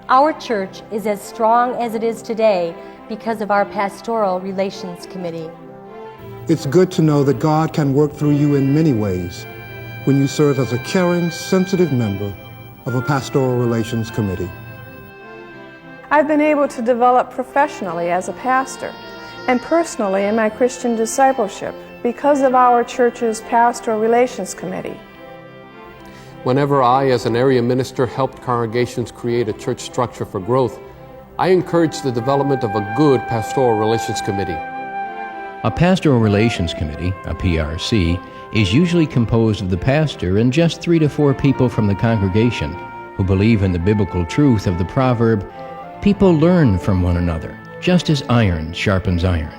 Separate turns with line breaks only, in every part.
Our church is as strong as it is today because of our Pastoral Relations Committee.
It's good to know that God can work through you in many ways when you serve as a caring, sensitive member of a Pastoral Relations Committee.
I've been able to develop professionally as a pastor and personally in my Christian discipleship because of our church's Pastoral Relations Committee.
Whenever I, as an area minister, helped congregations create a church structure for growth, I encouraged the development of a good Pastoral Relations Committee.
A Pastoral Relations Committee, a PRC, is usually composed of the pastor and just 3 to 4 people from the congregation who believe in the biblical truth of the proverb, "People learn from one another, just as iron sharpens iron."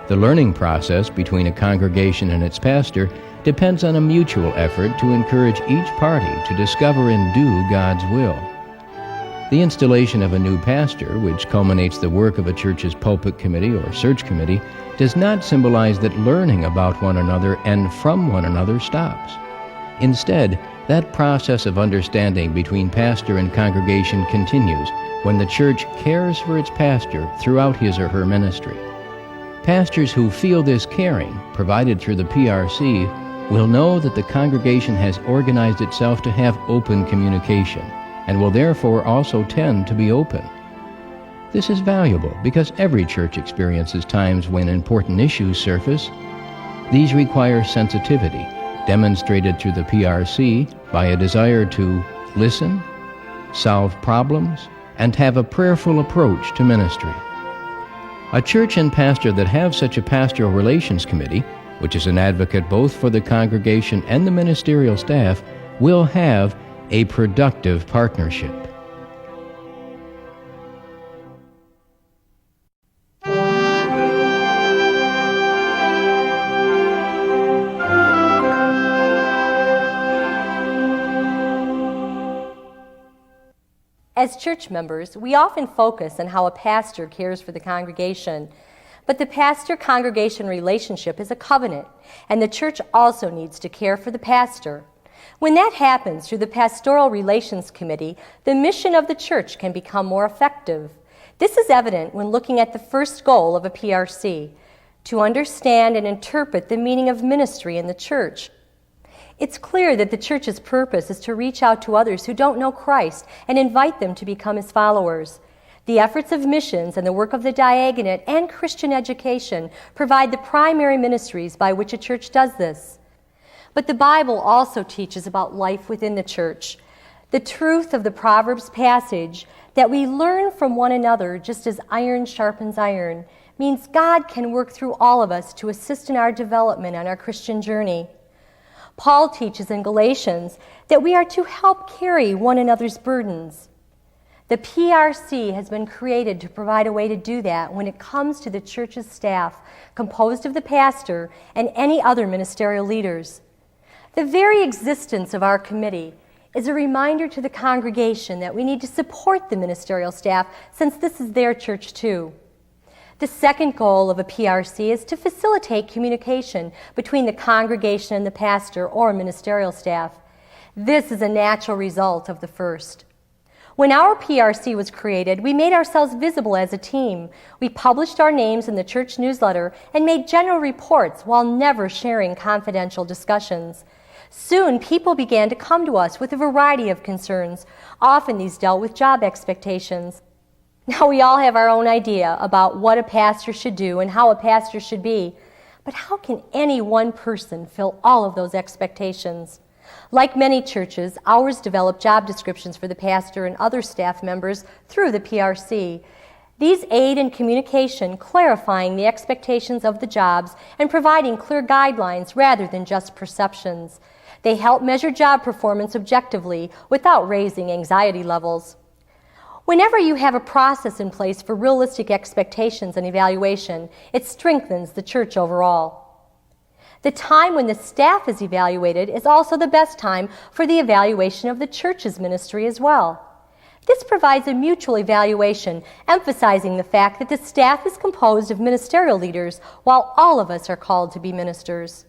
The learning process between a congregation and its pastor depends on a mutual effort to encourage each party to discover and do God's will. The installation of a new pastor, which culminates the work of a church's pulpit committee or search committee, does not symbolize that learning about one another and from one another stops. Instead, that process of understanding between pastor and congregation continues when the church cares for its pastor throughout his or her ministry. Pastors who feel this caring, provided through the PRC, will know that the congregation has organized itself to have open communication and will therefore also tend to be open. This is valuable because every church experiences times when important issues surface. These require sensitivity, demonstrated through the PRC by a desire to listen, solve problems, and have a prayerful approach to ministry. A church and pastor that have such a Pastoral Relations Committee, which is an advocate both for the congregation and the ministerial staff, will have a productive partnership.
As church members, we often focus on how a pastor cares for the congregation, but the pastor-congregation relationship is a covenant, and the church also needs to care for the pastor. When that happens through the Pastoral Relations Committee, the mission of the church can become more effective. This is evident when looking at the first goal of a PRC, to understand and interpret the meaning of ministry in the church. It's clear that the church's purpose is to reach out to others who don't know Christ and invite them to become His followers. The efforts of missions and the work of the diaconate and Christian education provide the primary ministries by which a church does this. But the Bible also teaches about life within the church. The truth of the Proverbs passage, that we learn from one another just as iron sharpens iron, means God can work through all of us to assist in our development on our Christian journey. Paul teaches in Galatians that we are to help carry one another's burdens. The PRC has been created to provide a way to do that when it comes to the church's staff, composed of the pastor and any other ministerial leaders. The very existence of our committee is a reminder to the congregation that we need to support the ministerial staff since this is their church too. The second goal of a PRC is to facilitate communication between the congregation and the pastor or ministerial staff. This is a natural result of the first. When our PRC was created, we made ourselves visible as a team. We published our names in the church newsletter and made general reports while never sharing confidential discussions. Soon, people began to come to us with a variety of concerns. Often these dealt with job expectations. Now, we all have our own idea about what a pastor should do and how a pastor should be, but how can any one person fill all of those expectations? Like many churches, ours develop job descriptions for the pastor and other staff members through the PRC. These aid in communication, clarifying the expectations of the jobs and providing clear guidelines rather than just perceptions. They help measure job performance objectively without raising anxiety levels. Whenever you have a process in place for realistic expectations and evaluation, it strengthens the church overall. The time when the staff is evaluated is also the best time for the evaluation of the church's ministry as well. This provides a mutual evaluation, emphasizing the fact that the staff is composed of ministerial leaders while all of us are called to be ministers.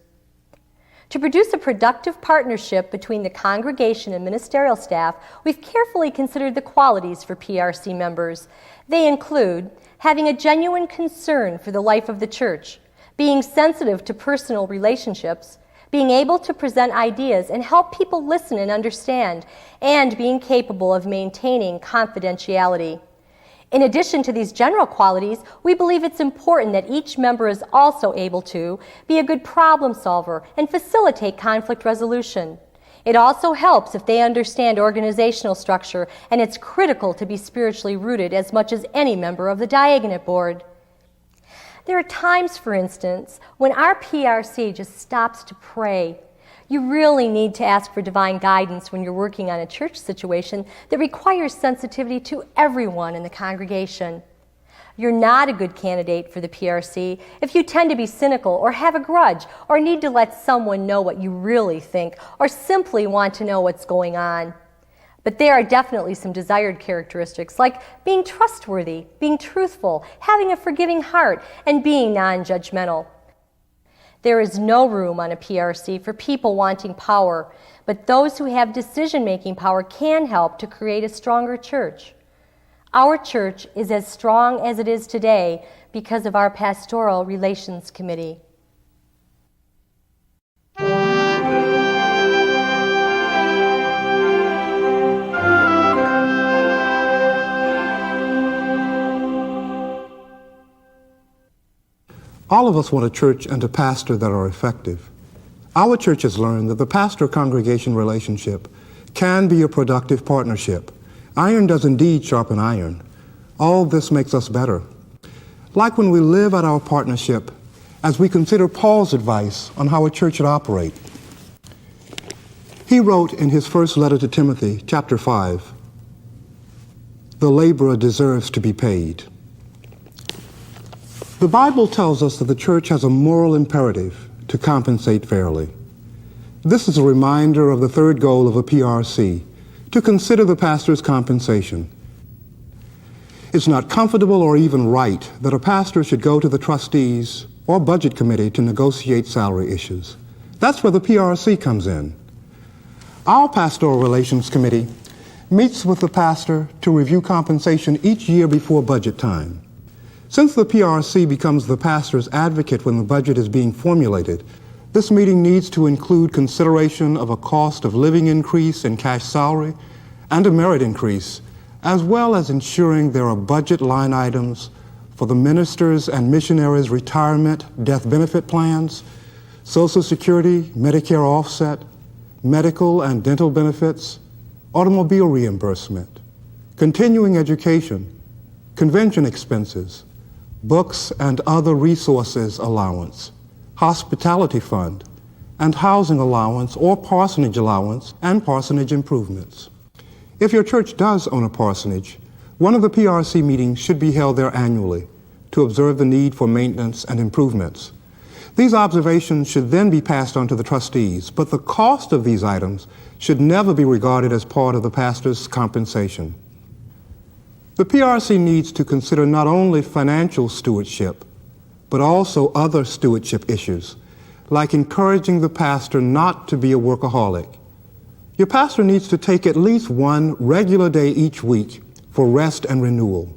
To produce a productive partnership between the congregation and ministerial staff, we've carefully considered the qualities for PRC members. They include having a genuine concern for the life of the church, being sensitive to personal relationships, being able to present ideas and help people listen and understand, and being capable of maintaining confidentiality. In addition to these general qualities, we believe it's important that each member is also able to be a good problem solver and facilitate conflict resolution. It also helps if they understand organizational structure, and it's critical to be spiritually rooted as much as any member of the Diaconate Board. There are times, for instance, when our PRC just stops to pray. You really need to ask for divine guidance when you're working on a church situation that requires sensitivity to everyone in the congregation. You're not a good candidate for the PRC if you tend to be cynical or have a grudge or need to let someone know what you really think or simply want to know what's going on. But there are definitely some desired characteristics like being trustworthy, being truthful, having a forgiving heart, and being non-judgmental. There is no room on a PRC for people wanting power, but those who have decision-making power can help to create a stronger church. Our church is as strong as it is today because of our Pastoral Relations Committee.
All of us want a church and a pastor that are effective. Our church has learned that the pastor-congregation relationship can be a productive partnership. Iron does indeed sharpen iron. All this makes us better. Like when we live out our partnership as we consider Paul's advice on how a church should operate. He wrote in his first letter to Timothy, chapter 5, "The laborer deserves to be paid." The Bible tells us that the church has a moral imperative to compensate fairly. This is a reminder of the third goal of a PRC, to consider the pastor's compensation. It's not comfortable or even right that a pastor should go to the trustees or budget committee to negotiate salary issues. That's where the PRC comes in. Our Pastoral Relations Committee meets with the pastor to review compensation each year before budget time. Since the PRC becomes the pastor's advocate when the budget is being formulated, this meeting needs to include consideration of a cost of living increase in cash salary and a merit increase, as well as ensuring there are budget line items for the ministers' and missionaries' retirement, death benefit plans, Social Security, Medicare offset, medical and dental benefits, automobile reimbursement, continuing education, convention expenses, books and other resources allowance, hospitality fund, and housing allowance or parsonage allowance and parsonage improvements. If your church does own a parsonage, one of the PRC meetings should be held there annually to observe the need for maintenance and improvements. These observations should then be passed on to the trustees, but the cost of these items should never be regarded as part of the pastor's compensation. The PRC needs to consider not only financial stewardship, but also other stewardship issues, like encouraging the pastor not to be a workaholic. Your pastor needs to take at least one regular day each week for rest and renewal,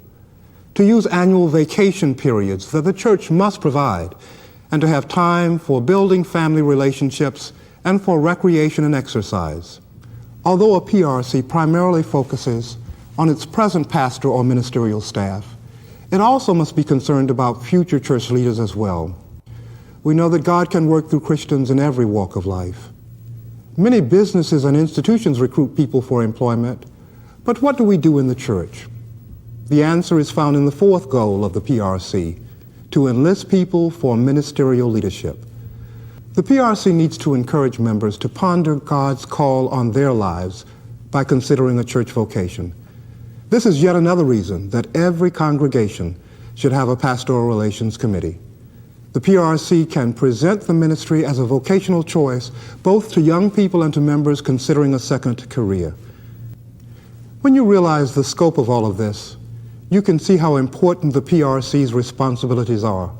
to use annual vacation periods that the church must provide, and to have time for building family relationships and for recreation and exercise. Although a PRC primarily focuses on its present pastor or ministerial staff, it also must be concerned about future church leaders as well. We know that God can work through Christians in every walk of life. Many businesses and institutions recruit people for employment, but what do we do in the church? The answer is found in the fourth goal of the PRC, to enlist people for ministerial leadership. The PRC needs to encourage members to ponder God's call on their lives by considering a church vocation. This is yet another reason that every congregation should have a Pastoral Relations Committee. The PRC can present the ministry as a vocational choice both to young people and to members considering a second career. When you realize the scope of all of this, you can see how important the PRC's responsibilities are.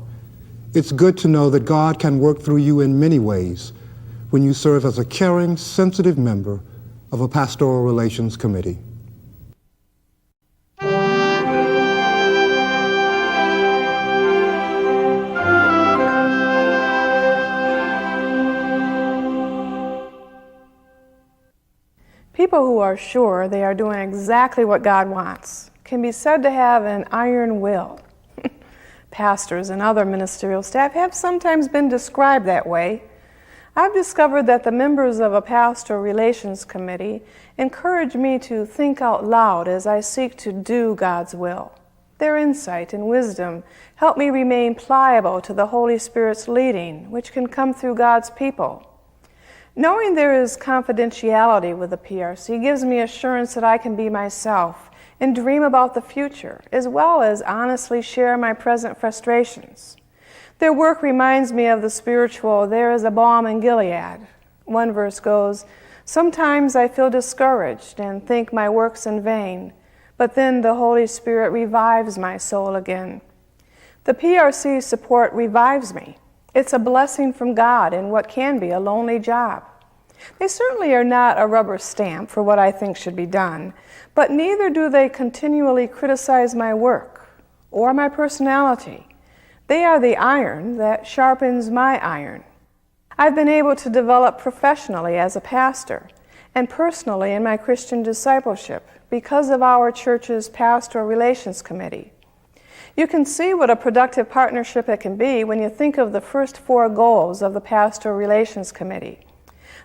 It's good to know that God can work through you in many ways when you serve as a caring, sensitive member of a Pastoral Relations Committee.
People who are sure they are doing exactly what God wants can be said to have an iron will. Pastors and other ministerial staff have sometimes been described that way. I've discovered that the members of a Pastoral Relations Committee encourage me to think out loud as I seek to do God's will. Their insight and wisdom help me remain pliable to the Holy Spirit's leading, which can come through God's people. Knowing there is confidentiality with the PRC gives me assurance that I can be myself and dream about the future, as well as honestly share my present frustrations. Their work reminds me of the spiritual, "There is a balm in Gilead." One verse goes, "Sometimes I feel discouraged and think my work's in vain, but then the Holy Spirit revives my soul again." The PRC support revives me. It's a blessing from God in what can be a lonely job. They certainly are not a rubber stamp for what I think should be done, but neither do they continually criticize my work or my personality. They are the iron that sharpens my iron. I've been able to develop professionally as a pastor and personally in my Christian discipleship because of our church's Pastoral Relations Committee. You can see what a productive partnership it can be when you think of the first 4 goals of the Pastoral Relations Committee.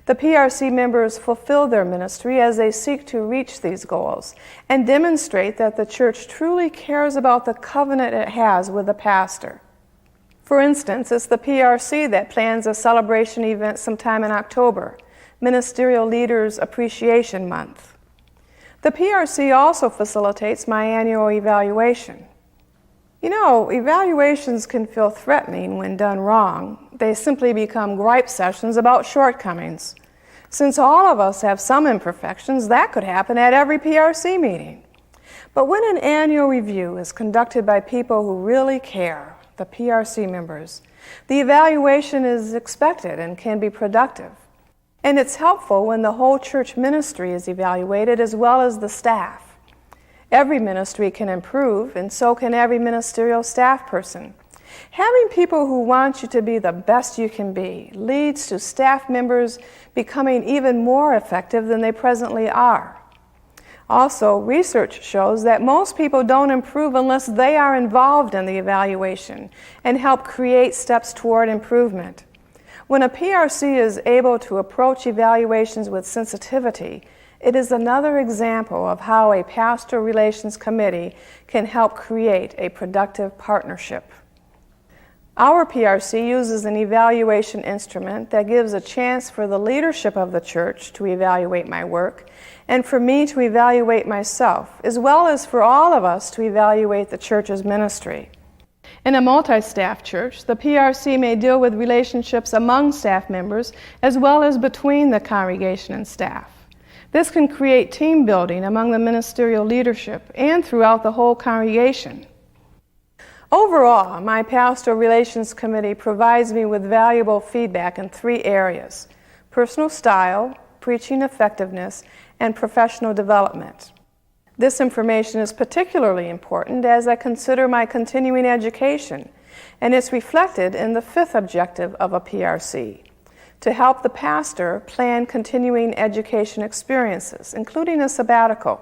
The PRC members fulfill their ministry as they seek to reach these goals and demonstrate that the church truly cares about the covenant it has with the pastor. For instance, it's the PRC that plans a celebration event sometime in October, Ministerial Leaders Appreciation Month. The PRC also facilitates my annual evaluation. You know, evaluations can feel threatening when done wrong. They simply become gripe sessions about shortcomings. Since all of us have some imperfections, that could happen at every PRC meeting. But when an annual review is conducted by people who really care, the PRC members, the evaluation is expected and can be productive. And it's helpful when the whole church ministry is evaluated as well as the staff. Every ministry can improve, and so can every ministerial staff person. Having people who want you to be the best you can be leads to staff members becoming even more effective than they presently are. Also, research shows that most people don't improve unless they are involved in the evaluation and help create steps toward improvement. When a PRC is able to approach evaluations with sensitivity, it is another example of how a Pastoral Relations Committee can help create a productive partnership. Our PRC uses an evaluation instrument that gives a chance for the leadership of the church to evaluate my work and for me to evaluate myself, as well as for all of us to evaluate the church's ministry. In a multi-staff church, the PRC may deal with relationships among staff members as well as between the congregation and staff. This can create team building among the ministerial leadership and throughout the whole congregation. Overall, my Pastoral Relations Committee provides me with valuable feedback in 3 areas: personal style, preaching effectiveness, and professional development. This information is particularly important as I consider my continuing education, and it's reflected in the 5th objective of a PRC: to help the pastor plan continuing education experiences, including a sabbatical.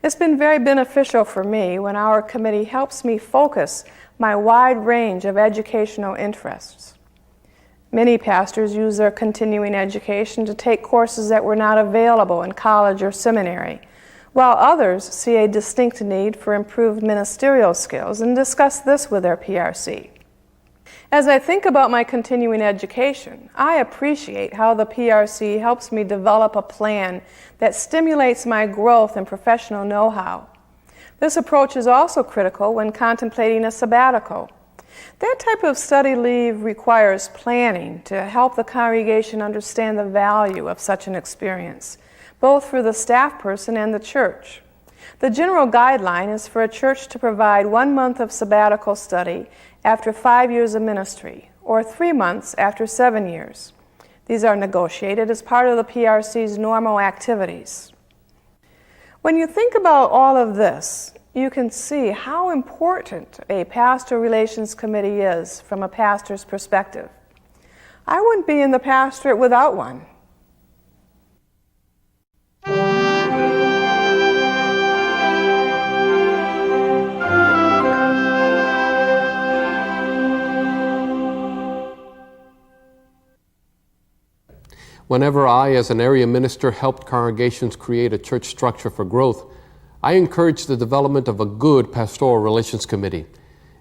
It's been very beneficial for me when our committee helps me focus my wide range of educational interests. Many pastors use their continuing education to take courses that were not available in college or seminary, while others see a distinct need for improved ministerial skills and discuss this with their PRC. As I think about my continuing education, I appreciate how the PRC helps me develop a plan that stimulates my growth in professional know-how. This approach is also critical when contemplating a sabbatical. That type of study leave requires planning to help the congregation understand the value of such an experience, both for the staff person and the church. The general guideline is for a church to provide 1 month of sabbatical study after 5 years of ministry, or 3 months after 7 years. These are negotiated as part of the PRC's normal activities. When you think about all of this, you can see how important a Pastoral Relations Committee is from a pastor's perspective. I wouldn't be in the pastorate without one.
Whenever I, as an area minister, helped congregations create a church structure for growth, I encouraged the development of a good Pastoral Relations Committee.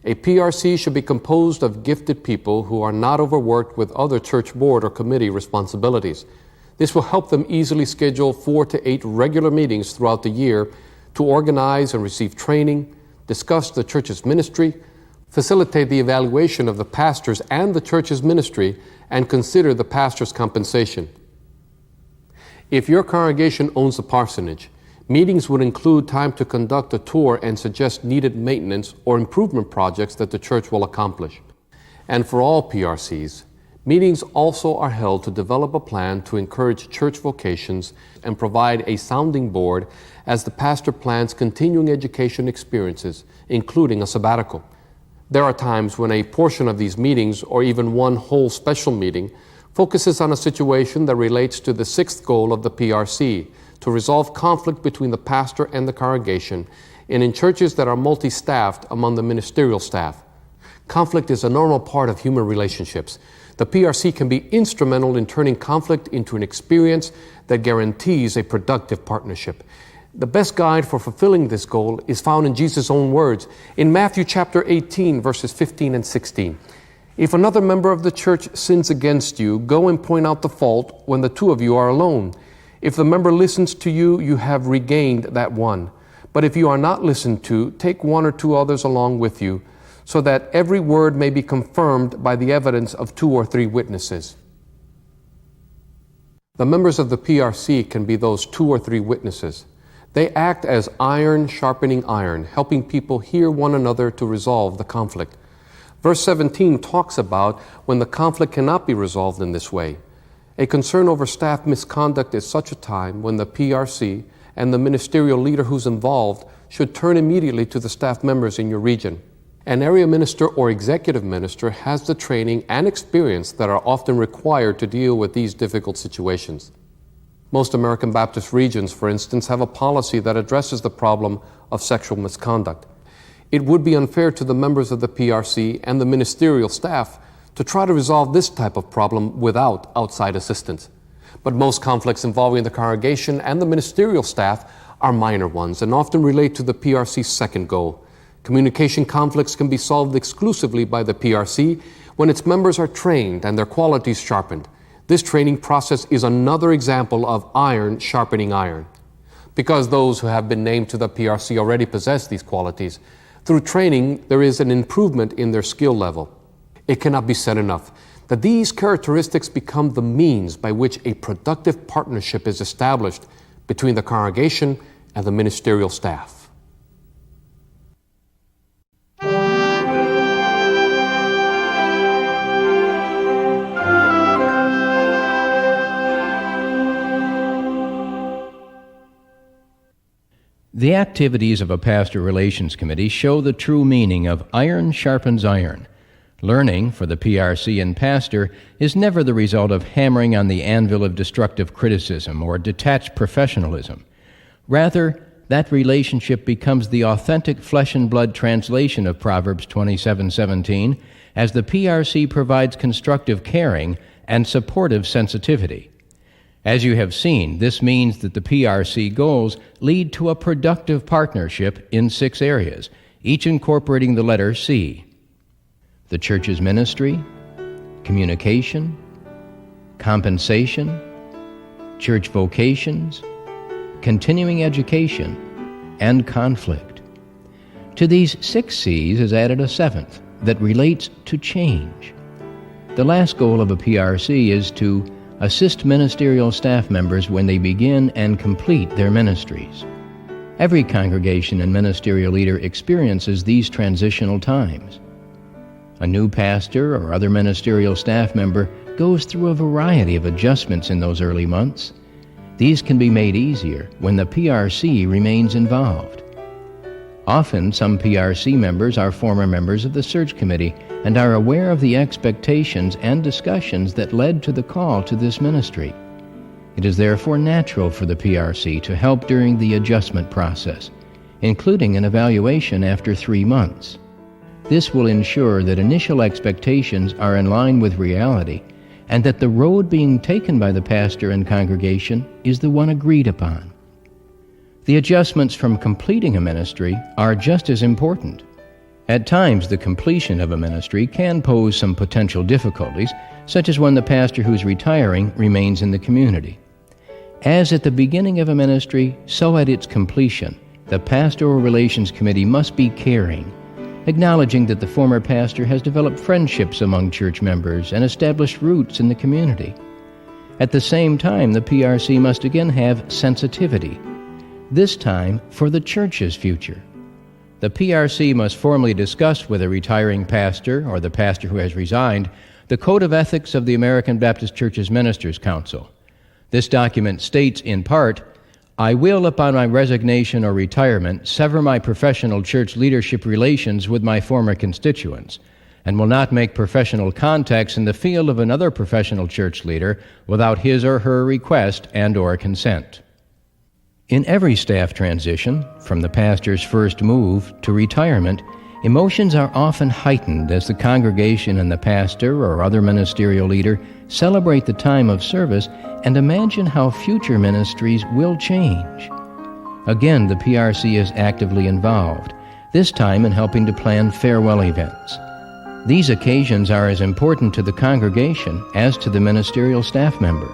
A PRC should be composed of gifted people who are not overworked with other church board or committee responsibilities. This will help them easily schedule 4 to 8 regular meetings throughout the year to organize and receive training, discuss the church's ministry, facilitate the evaluation of the pastors and the church's ministry, and consider the pastor's compensation. If your congregation owns a parsonage, meetings would include time to conduct a tour and suggest needed maintenance or improvement projects that the church will accomplish. And for all PRCs, meetings also are held to develop a plan to encourage church vocations and provide a sounding board as the pastor plans continuing education experiences, including a sabbatical. There are times when a portion of these meetings, or even one whole special meeting, focuses on a situation that relates to the 6th goal of the PRC, to resolve conflict between the pastor and the congregation, and in churches that are multi-staffed among the ministerial staff. Conflict is a normal part of human relationships. The PRC can be instrumental in turning conflict into an experience that guarantees a productive partnership. The best guide for fulfilling this goal is found in Jesus' own words in Matthew chapter 18, verses 15 and 16. If another member of the church sins against you, go and point out the fault when the 2 of you are alone. If the member listens to you, you have regained that one. But if you are not listened to, take 1 or 2 others along with you, so that every word may be confirmed by the evidence of 2 or 3 witnesses. The members of the PRC can be those 2 or 3 witnesses. They act as iron sharpening iron, helping people hear one another to resolve the conflict. Verse 17 talks about when the conflict cannot be resolved in this way. A concern over staff misconduct is such a time when the PRC and the ministerial leader who's involved should turn immediately to the staff members in your region. An area minister or executive minister has the training and experience that are often required to deal with these difficult situations. Most American Baptist regions, for instance, have a policy that addresses the problem of sexual misconduct. It would be unfair to the members of the PRC and the ministerial staff to try to resolve this type of problem without outside assistance. But most conflicts involving the congregation and the ministerial staff are minor ones and often relate to the PRC's 2nd goal. Communication conflicts can be solved exclusively by the PRC when its members are trained and their qualities sharpened. This training process is another example of iron sharpening iron. Because those who have been named to the PRC already possess these qualities, through training there is an improvement in their skill level. It cannot be said enough that these characteristics become the means by which a productive partnership is established between the congregation and the ministerial staff.
The activities of a Pastoral Relations Committee show the true meaning of iron sharpens iron. Learning for the PRC and pastor is never the result of hammering on the anvil of destructive criticism or detached professionalism. Rather, that relationship becomes the authentic flesh and blood translation of Proverbs 27:17 as the PRC provides constructive caring and supportive sensitivity. As you have seen, this means that the PRC goals lead to a productive partnership in 6 areas, each incorporating the letter C. The church's ministry, communication, compensation, church vocations, continuing education, and conflict. To these 6 C's is added a 7th that relates to change. The last goal of a PRC is to assist ministerial staff members when they begin and complete their ministries. Every congregation and ministerial leader experiences these transitional times. A new pastor or other ministerial staff member goes through a variety of adjustments in those early months. These can be made easier when the PRC remains involved. Often, some PRC members are former members of the search committee and are aware of the expectations and discussions that led to the call to this ministry. It is therefore natural for the PRC to help during the adjustment process, including an evaluation after 3 months. This will ensure that initial expectations are in line with reality and that the road being taken by the pastor and congregation is the one agreed upon. The adjustments from completing a ministry are just as important. At times, the completion of a ministry can pose some potential difficulties, such as when the pastor who's retiring remains in the community. As at the beginning of a ministry, so at its completion, the Pastoral Relations Committee must be caring, acknowledging that the former pastor has developed friendships among church members and established roots in the community. At the same time, the PRC must again have sensitivity, this time for the church's future. The PRC must formally discuss with a retiring pastor or the pastor who has resigned the Code of Ethics of the American Baptist Church's Ministers' Council. This document states in part, "I will, upon my resignation or retirement, sever my professional church leadership relations with my former constituents, and will not make professional contacts in the field of another professional church leader without his or her request and/or consent." In every staff transition, from the pastor's first move to retirement, emotions are often heightened as the congregation and the pastor or other ministerial leader celebrate the time of service and imagine how future ministries will change. Again, the PRC is actively involved, this time in helping to plan farewell events. These occasions are as important to the congregation as to the ministerial staff member,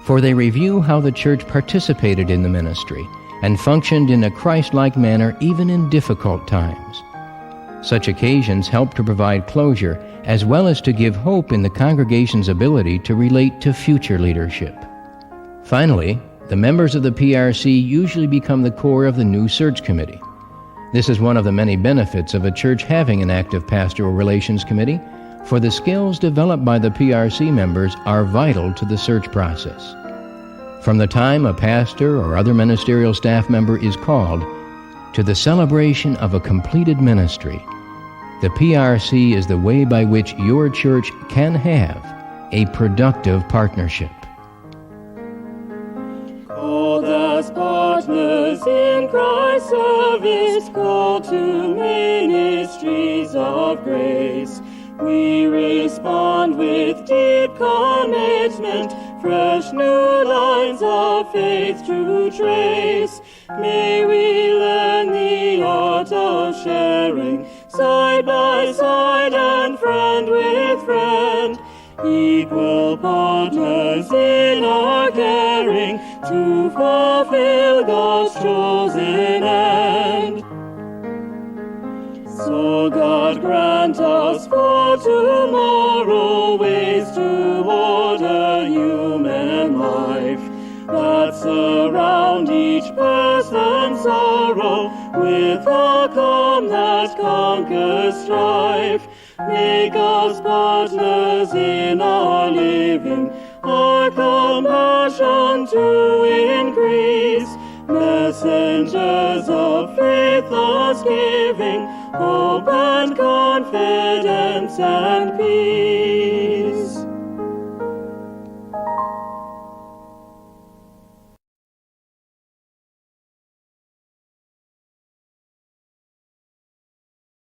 for they review how the church participated in the ministry and functioned in a Christ-like manner even in difficult times. Such occasions help to provide closure as well as to give hope in the congregation's ability to relate to future leadership. Finally, the members of the PRC usually become the core of the new search committee. This is one of the many benefits of a church having an active pastoral relations committee, for the skills developed by the PRC members are vital to the search process. From the time a pastor or other ministerial staff member is called to the celebration of a completed ministry, the PRC is the way by which your church can have a productive partnership.
Called as partners in Christ's service, called to ministries of grace, we respond with deep commitment, fresh new lines of faith to trace. May we learn the art of sharing, side by side and friend with friend, equal partners in our caring to fulfill God's chosen end. So God grant us for tomorrow ways to order human life, that surround each person's sorrow with a calm that conquers strife. Make us partners in our living, our compassion to increase, messengers of faith thus giving, hope and confidence and peace.